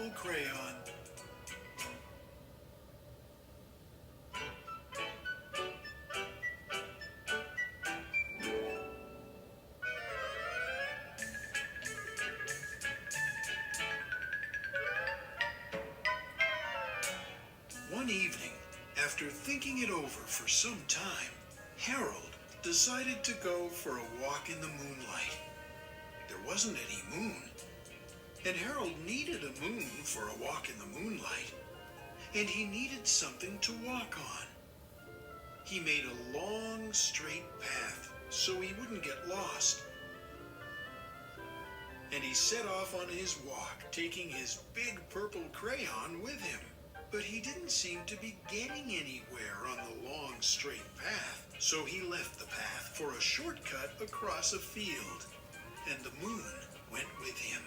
purple crayon. One evening, after thinking it over for some time, Harold decided to go for a walk in the moonlight. There wasn't any moon, and Harold needed a moon for a walk in the moonlight, and he needed something to walk on. He made a long, straight path so he wouldn't get lost, and he set off on his walk, taking his big purple crayon with him. But he didn't seem to be getting anywhere on the long, straight path, so he left the path for a shortcut across a field, and the moon went with him.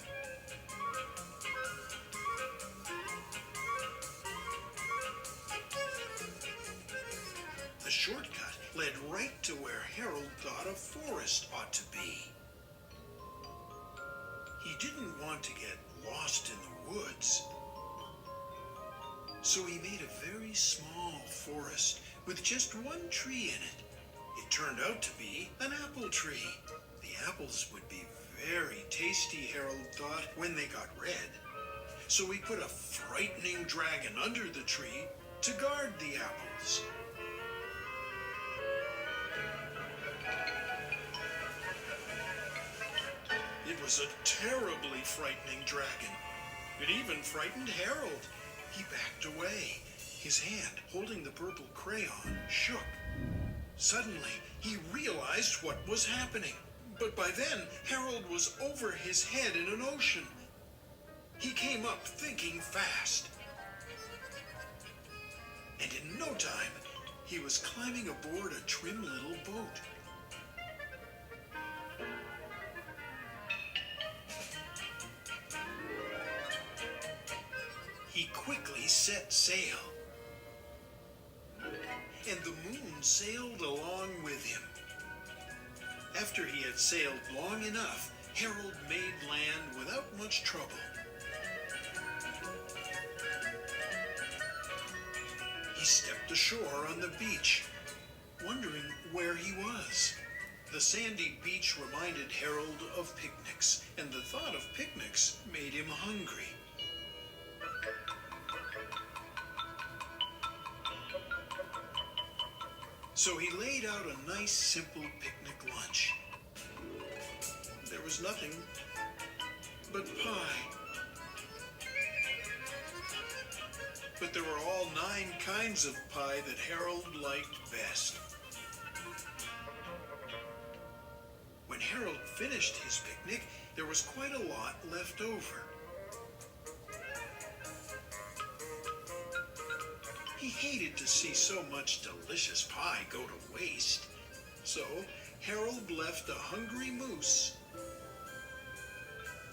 The shortcut led right to where Harold thought a forest ought to be. He didn't want to get lost in the woods, so he made a very small forest with just one tree in it. It turned out to be an apple tree. The apples would be very tasty, Harold thought, when they got red. So he put a frightening dragon under the tree to guard the apples. It was a terribly frightening dragon. It even frightened Harold. He backed away. His hand, holding the purple crayon, shook. Suddenly, he realized what was happening. But by then, Harold was over his head in an ocean. He came up thinking fast. And in no time, he was climbing aboard a trim little boat. He quickly set sail, and the moon sailed along with him. After he had sailed long enough, Harold made land without much trouble. He stepped ashore on the beach, wondering where he was. The sandy beach reminded Harold of picnics, and the thought of picnics made him hungry. So he laid out a nice, simple picnic lunch. There was nothing but pie. But there were all 9 kinds of pie that Harold liked best. When Harold finished his picnic, there was quite a lot left over. He hated to see so much delicious pie go to waste. So Harold left a hungry moose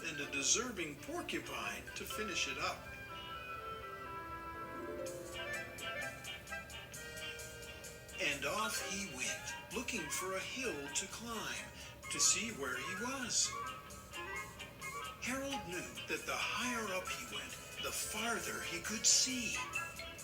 and a deserving porcupine to finish it up. And off he went, looking for a hill to climb to see where he was. Harold knew that the higher up he went, the farther he could see.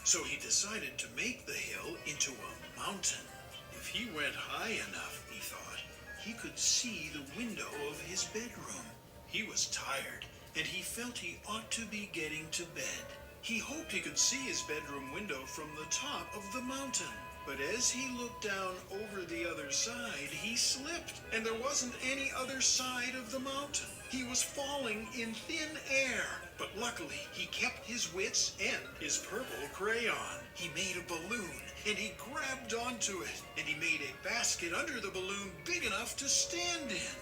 So he decided to make the hill into a mountain. If he went high enough, he thought, he could see the window of his bedroom. He was tired, and he felt he ought to be getting to bed. He hoped he could see his bedroom window from the top of the mountain. But as he looked down over the other side, he slipped, and there wasn't any other side of the mountain. He was falling in thin air, but luckily he kept his wits and his purple crayon. He made a balloon, and he grabbed onto it, and he made a basket under the balloon big enough to stand in.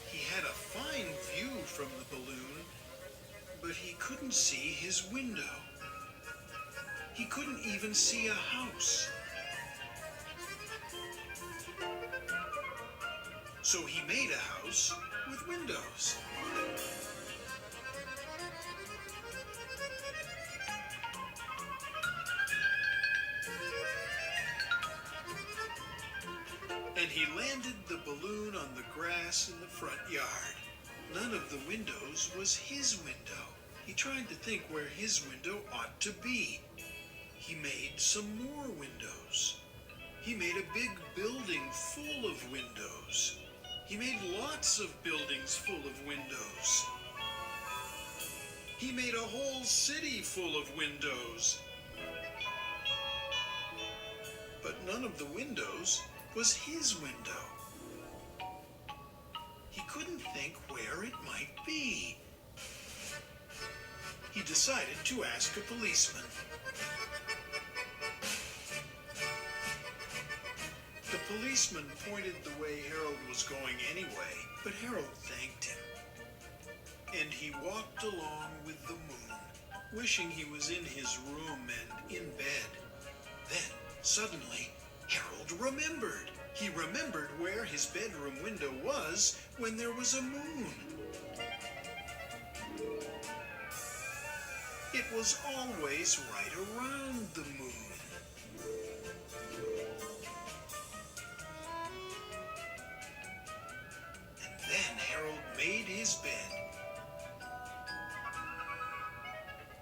He had a fine view from the balloon, but he couldn't see his window. He couldn't even see a house. So he made a house with windows. And he landed the balloon on the grass in the front yard. None of the windows was his window. He tried to think where his window ought to be. He made some more windows. He made a big building full of windows. He made lots of buildings full of windows. He made a whole city full of windows. But none of the windows was his window. He couldn't think where it might be. He decided to ask a policeman. The policeman pointed the way Harold was going anyway, but Harold thanked him. And he walked along with the moon, wishing he was in his room and in bed. Then, suddenly, Harold remembered. He remembered where his bedroom window was when there was a moon. It was always right around the moon. And then Harold made his bed,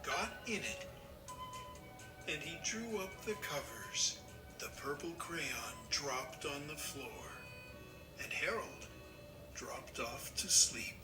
got in it, and he drew up the covers. The purple crayon dropped on the floor, and Harold dropped off to sleep.